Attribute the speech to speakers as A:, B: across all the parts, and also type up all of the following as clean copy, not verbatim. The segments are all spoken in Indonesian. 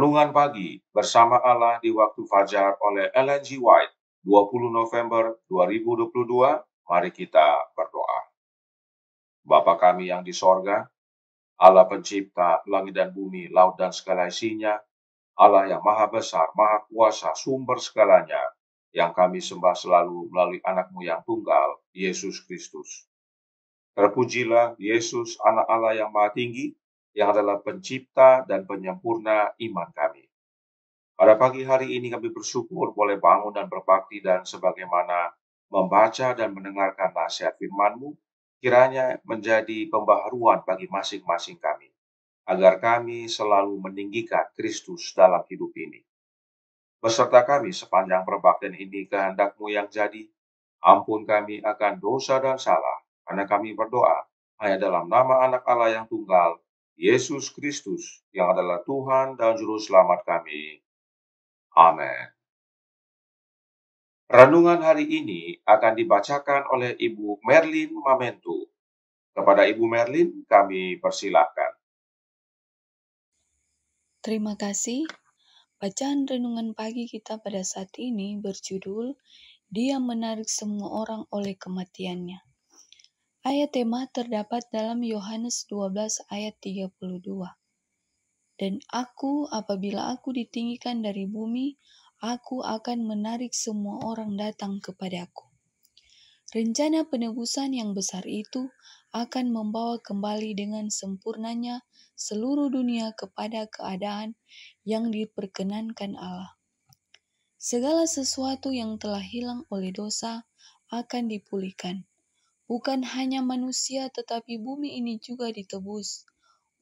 A: Renungan pagi bersama Allah di waktu fajar oleh Ellen G. White, 20 November 2022. Mari kita berdoa. Bapa kami yang di sorga, Allah pencipta langit dan bumi, laut dan segala isinya, Allah yang maha besar, maha kuasa, sumber segalanya, yang kami sembah selalu melalui anak-Mu yang tunggal, Yesus Kristus. Terpujilah Yesus, anak Allah yang maha tinggi, yang adalah pencipta dan penyempurna iman kami. Pada pagi hari ini kami bersyukur boleh bangun dan berbakti dan sebagaimana membaca dan mendengarkan nasihat firman-Mu, kiranya menjadi pembaharuan bagi masing-masing kami, agar kami selalu meninggikan Kristus dalam hidup ini. Beserta kami sepanjang perbaktian ini kehendak-Mu yang jadi, ampun kami akan dosa dan salah, karena kami berdoa hanya dalam nama anak Allah yang tunggal, Yesus Kristus, yang adalah Tuhan dan Juru Selamat kami. Amin. Renungan hari ini akan dibacakan oleh Ibu Merlin Mamentu. Kepada Ibu Merlin, kami persilahkan.
B: Terima kasih. Bacaan renungan pagi kita pada saat ini berjudul Dia menarik semua orang oleh kematiannya. Ayat tema terdapat dalam Yohanes 12 ayat 32. Dan apabila aku ditinggikan dari bumi, aku akan menarik semua orang datang kepadaku. Rencana penebusan yang besar itu akan membawa kembali dengan sempurnanya seluruh dunia kepada keadaan yang diperkenankan Allah. Segala sesuatu yang telah hilang oleh dosa akan dipulihkan. Bukan hanya manusia, tetapi bumi ini juga ditebus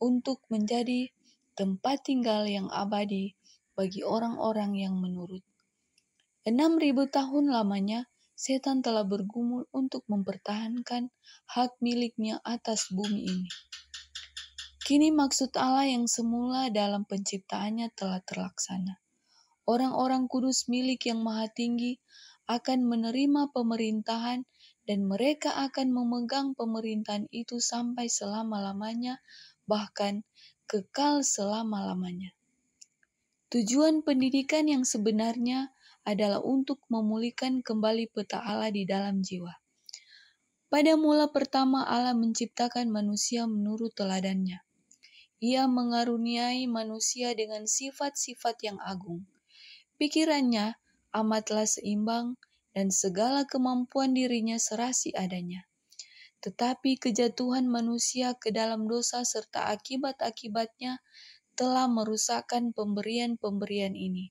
B: untuk menjadi tempat tinggal yang abadi bagi orang-orang yang menurut. 6.000 tahun lamanya, setan telah bergumul untuk mempertahankan hak miliknya atas bumi ini. Kini maksud Allah yang semula dalam penciptaannya telah terlaksana. Orang-orang kudus milik yang maha tinggi akan menerima pemerintahan dan mereka akan memegang pemerintahan itu sampai selama-lamanya, bahkan kekal selama-lamanya. Tujuan pendidikan yang sebenarnya adalah untuk memulihkan kembali peta Allah di dalam jiwa. Pada mula pertama Allah menciptakan manusia menurut teladannya. Ia mengaruniai manusia dengan sifat-sifat yang agung. Pikirannya amatlah seimbang dan segala kemampuan dirinya serasi adanya. Tetapi kejatuhan manusia ke dalam dosa serta akibat-akibatnya telah merusakkan pemberian-pemberian ini.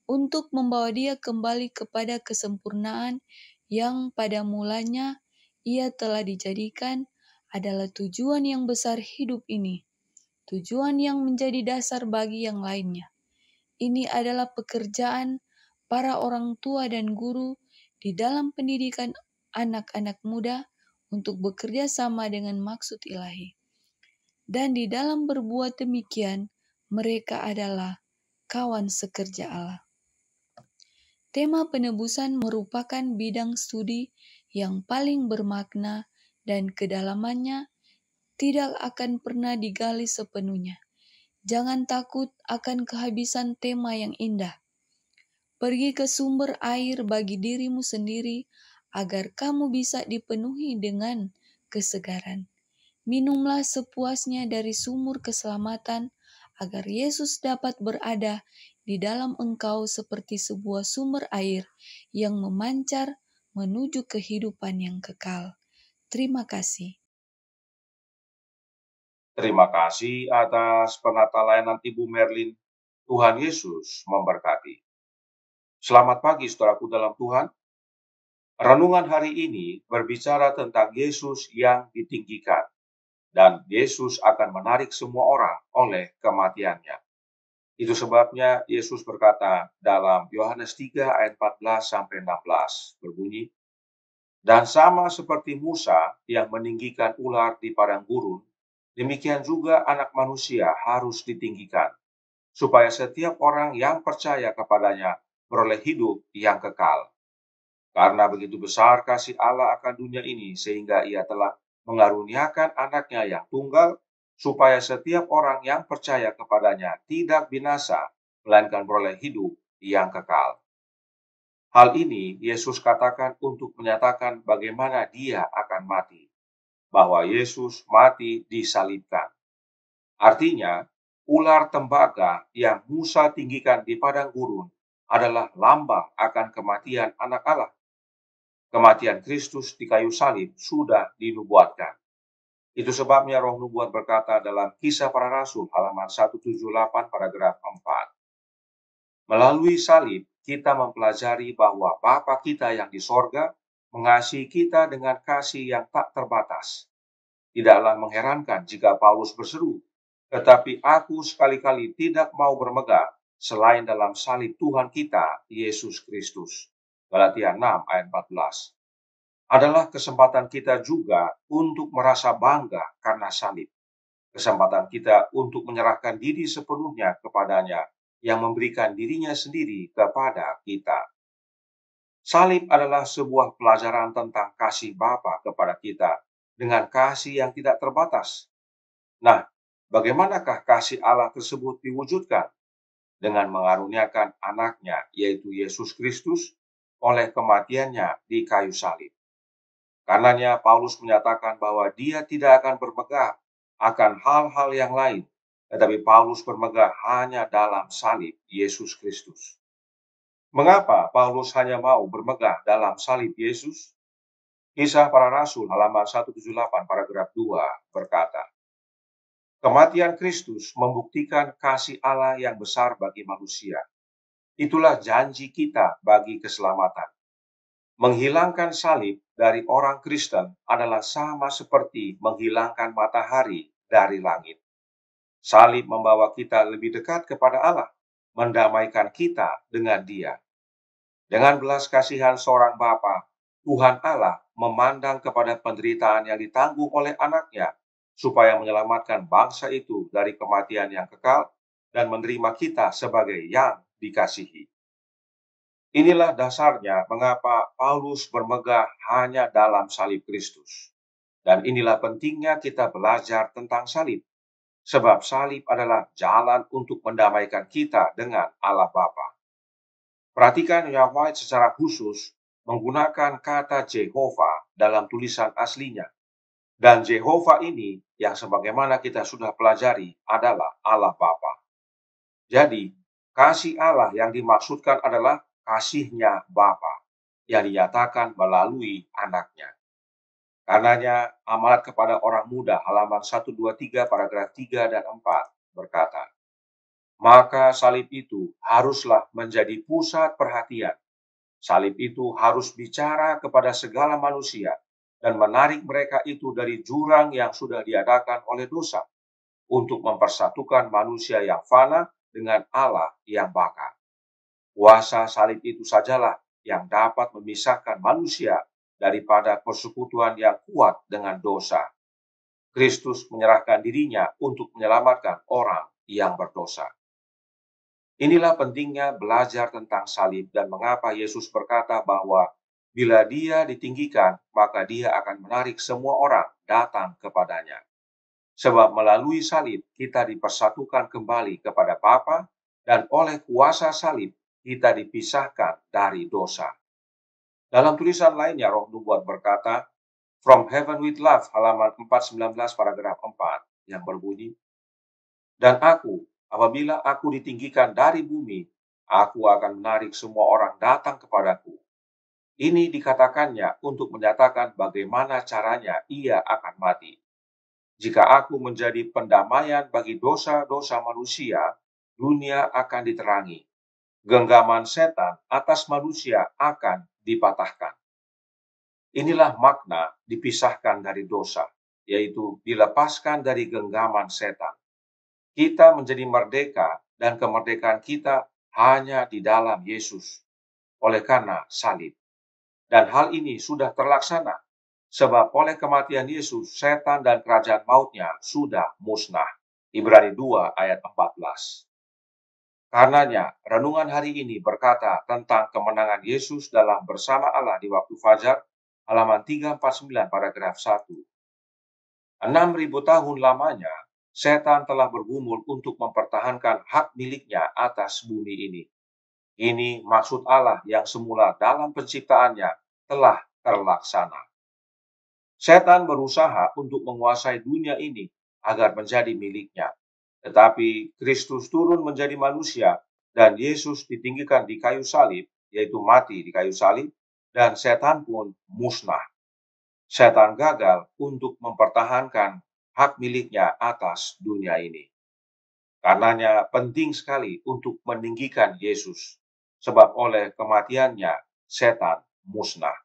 B: Untuk membawa dia kembali kepada kesempurnaan yang pada mulanya ia telah dijadikan adalah tujuan yang besar hidup ini. Tujuan yang menjadi dasar bagi yang lainnya. Ini adalah pekerjaan para orang tua dan guru di dalam pendidikan anak-anak muda untuk bekerja sama dengan maksud ilahi. Dan di dalam berbuat demikian, mereka adalah kawan sekerja Allah. Tema penebusan merupakan bidang studi yang paling bermakna dan kedalamannya tidak akan pernah digali sepenuhnya. Jangan takut akan kehabisan tema yang indah. Pergi ke sumber air bagi dirimu sendiri agar kamu bisa dipenuhi dengan kesegaran. Minumlah sepuasnya dari sumur keselamatan agar Yesus dapat berada di dalam engkau seperti sebuah sumber air yang memancar menuju kehidupan yang kekal. Terima kasih.
A: Terima kasih atas penata layanan Ibu Merlin. Tuhan Yesus memberkati. Selamat pagi saudaraku dalam Tuhan. Renungan hari ini berbicara tentang Yesus yang ditinggikan. Dan Yesus akan menarik semua orang oleh kematiannya. Itu sebabnya Yesus berkata dalam Yohanes 3 ayat 14-16 berbunyi, dan sama seperti Musa yang meninggikan ular di padang gurun, demikian juga anak manusia harus ditinggikan, supaya setiap orang yang percaya kepadanya beroleh hidup yang kekal. Karena begitu besar kasih Allah akan dunia ini, sehingga ia telah mengaruniakan anaknya yang tunggal, supaya setiap orang yang percaya kepadanya tidak binasa, melainkan beroleh hidup yang kekal. Hal ini Yesus katakan untuk menyatakan bagaimana Dia akan mati, bahwa Yesus mati disalibkan. Artinya, ular tembaga yang Musa tinggikan di padang gurun adalah lambang akan kematian Anak Allah. Kematian Kristus di kayu salib sudah dinubuatkan. Itu sebabnya Roh Nubuat berkata dalam Kisah Para Rasul halaman 178 paragraf 4. Melalui salib, kita mempelajari bahwa Bapa kita yang di sorga mengasihi kita dengan kasih yang tak terbatas. Tidaklah mengherankan jika Paulus berseru, "Tetapi aku sekali-kali tidak mau bermegah selain dalam salib Tuhan kita, Yesus Kristus." Galatia 6 ayat 14. Adalah kesempatan kita juga untuk merasa bangga karena salib. Kesempatan kita untuk menyerahkan diri sepenuhnya kepadanya yang memberikan dirinya sendiri kepada kita. Salib adalah sebuah pelajaran tentang kasih Bapa kepada kita dengan kasih yang tidak terbatas. Nah, bagaimanakah kasih Allah tersebut diwujudkan? Dengan mengaruniakan anaknya, yaitu Yesus Kristus, oleh kematiannya di kayu salib. Karenanya Paulus menyatakan bahwa dia tidak akan bermegah akan hal-hal yang lain, tetapi Paulus bermegah hanya dalam salib Yesus Kristus. Mengapa Paulus hanya mau bermegah dalam salib Yesus? Kisah Para Rasul halaman 178 paragraf 2 berkata, kematian Kristus membuktikan kasih Allah yang besar bagi manusia. Itulah janji kita bagi keselamatan. Menghilangkan salib dari orang Kristen adalah sama seperti menghilangkan matahari dari langit. Salib membawa kita lebih dekat kepada Allah, mendamaikan kita dengan Dia. Dengan belas kasihan seorang Bapa, Tuhan Allah memandang kepada penderitaan yang ditanggung oleh anaknya, supaya menyelamatkan bangsa itu dari kematian yang kekal dan menerima kita sebagai yang dikasihi. Inilah dasarnya mengapa Paulus bermegah hanya dalam salib Kristus. Dan inilah pentingnya kita belajar tentang salib. Sebab salib adalah jalan untuk mendamaikan kita dengan Allah Bapa. Perhatikan Ellen White secara khusus menggunakan kata Jehovah dalam tulisan aslinya. Dan Jehovah ini yang sebagaimana kita sudah pelajari adalah Allah Bapa. Jadi, kasih Allah yang dimaksudkan adalah kasihnya Bapa yang dinyatakan melalui anaknya. Karenanya amalat kepada orang muda halaman 123 paragraf 3 dan 4 berkata, maka salib itu haruslah menjadi pusat perhatian. Salib itu harus bicara kepada segala manusia dan menarik mereka itu dari jurang yang sudah diadakan oleh dosa untuk mempersatukan manusia yang fana dengan Allah yang baka. Kuasa salib itu sajalah yang dapat memisahkan manusia daripada persekutuan yang kuat dengan dosa. Kristus menyerahkan dirinya untuk menyelamatkan orang yang berdosa. Inilah pentingnya belajar tentang salib dan mengapa Yesus berkata bahwa bila Dia ditinggikan, maka Dia akan menarik semua orang datang kepadanya. Sebab melalui salib kita dipersatukan kembali kepada Bapa dan oleh kuasa salib kita dipisahkan dari dosa. Dalam tulisan lainnya Roh Nubuat berkata, From Heaven with Love halaman 419 paragraf 4 yang berbunyi, dan apabila aku ditinggikan dari bumi, aku akan menarik semua orang datang kepadaku. Ini dikatakannya untuk menyatakan bagaimana caranya ia akan mati. Jika aku menjadi pendamaian bagi dosa-dosa manusia, dunia akan diterangi. Genggaman setan atas manusia akan dipatahkan. Inilah makna dipisahkan dari dosa, yaitu dilepaskan dari genggaman setan. Kita menjadi merdeka dan kemerdekaan kita hanya di dalam Yesus, oleh karena salib. Dan hal ini sudah terlaksana, sebab oleh kematian Yesus, setan dan kerajaan mautnya sudah musnah. Ibrani 2 ayat 14. Karenanya, renungan hari ini berkata tentang kemenangan Yesus dalam bersama Allah di waktu fajar, halaman 349 paragraf 1. 6.000 tahun lamanya, setan telah bergumul untuk mempertahankan hak miliknya atas bumi ini. Ini maksud Allah yang semula dalam penciptaannya telah terlaksana. Setan berusaha untuk menguasai dunia ini agar menjadi miliknya. Tetapi Kristus turun menjadi manusia dan Yesus ditinggikan di kayu salib, yaitu mati di kayu salib, dan setan pun musnah. Setan gagal untuk mempertahankan hak miliknya atas dunia ini. Karenanya penting sekali untuk meninggikan Yesus, sebab oleh kematiannya setan musnah.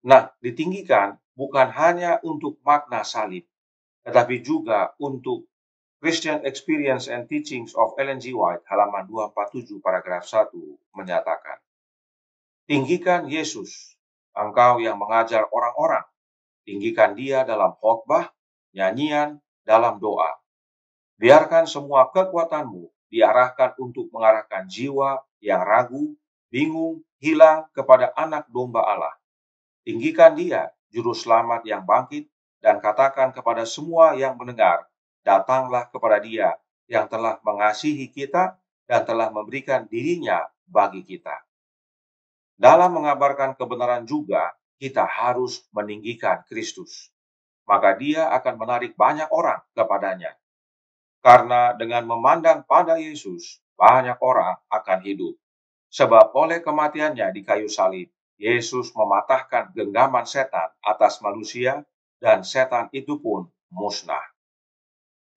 A: Nah, ditinggikan bukan hanya untuk makna salib, tetapi juga untuk Christian Experience and Teachings of Ellen G. White, halaman 247 paragraf 1 menyatakan, tinggikan Yesus, engkau yang mengajar orang-orang, tinggikan dia dalam khotbah, nyanyian, dalam doa. Biarkan semua kekuatanmu diarahkan untuk mengarahkan jiwa yang ragu, bingung, hilang kepada anak domba Allah. Tinggikan dia, juru selamat yang bangkit, dan katakan kepada semua yang mendengar, datanglah kepada dia yang telah mengasihi kita dan telah memberikan dirinya bagi kita. Dalam mengabarkan kebenaran juga, kita harus meninggikan Kristus. Maka dia akan menarik banyak orang kepadanya. Karena dengan memandang pada Yesus, banyak orang akan hidup. Sebab oleh kematiannya di kayu salib, Yesus mematahkan genggaman setan atas manusia dan setan itu pun musnah.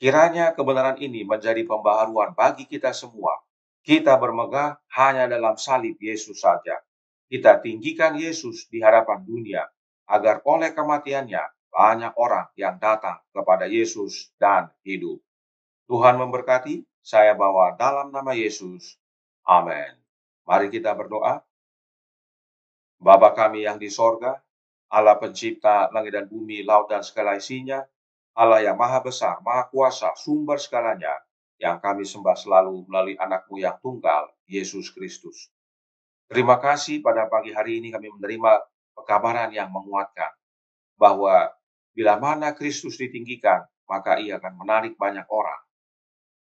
A: Kiranya kebenaran ini menjadi pembaharuan bagi kita semua. Kita bermegah hanya dalam salib Yesus saja. Kita tinggikan Yesus di hadapan dunia, agar oleh kematiannya banyak orang yang datang kepada Yesus dan hidup. Tuhan memberkati, saya bawa dalam nama Yesus. Amin. Mari kita berdoa. Bapa kami yang di sorga, Allah pencipta langit dan bumi, laut dan segala isinya, Allah yang maha besar, maha kuasa, sumber segalanya, yang kami sembah selalu melalui anak-Mu yang tunggal, Yesus Kristus. Terima kasih pada pagi hari ini kami menerima pekabaran yang menguatkan, bahwa bila mana Kristus ditinggikan, maka ia akan menarik banyak orang.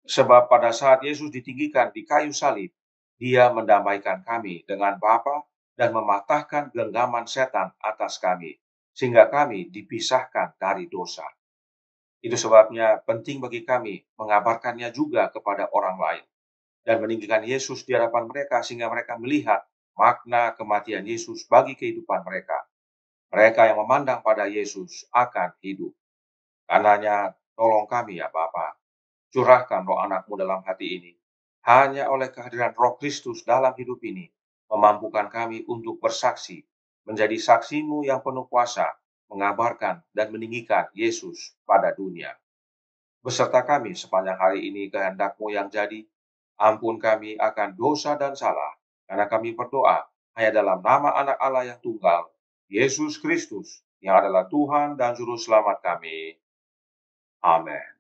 A: Sebab pada saat Yesus ditinggikan di kayu salib, dia mendamaikan kami dengan Bapa dan mematahkan genggaman setan atas kami, sehingga kami dipisahkan dari dosa. Itu sebabnya penting bagi kami mengabarkannya juga kepada orang lain, dan meninggikan Yesus di hadapan mereka sehingga mereka melihat makna kematian Yesus bagi kehidupan mereka. Mereka yang memandang pada Yesus akan hidup. Karenanya tolong kami ya Bapa, curahkan roh anak-Mu dalam hati ini. Hanya oleh kehadiran roh Kristus dalam hidup ini, memampukan kami untuk bersaksi, menjadi saksi-Mu yang penuh kuasa, mengabarkan dan meninggikan Yesus pada dunia. Beserta kami sepanjang hari ini kehendak-Mu yang jadi, ampun kami akan dosa dan salah, karena kami berdoa hanya dalam nama anak Allah yang tunggal, Yesus Kristus, yang adalah Tuhan dan Juru Selamat kami. Amin.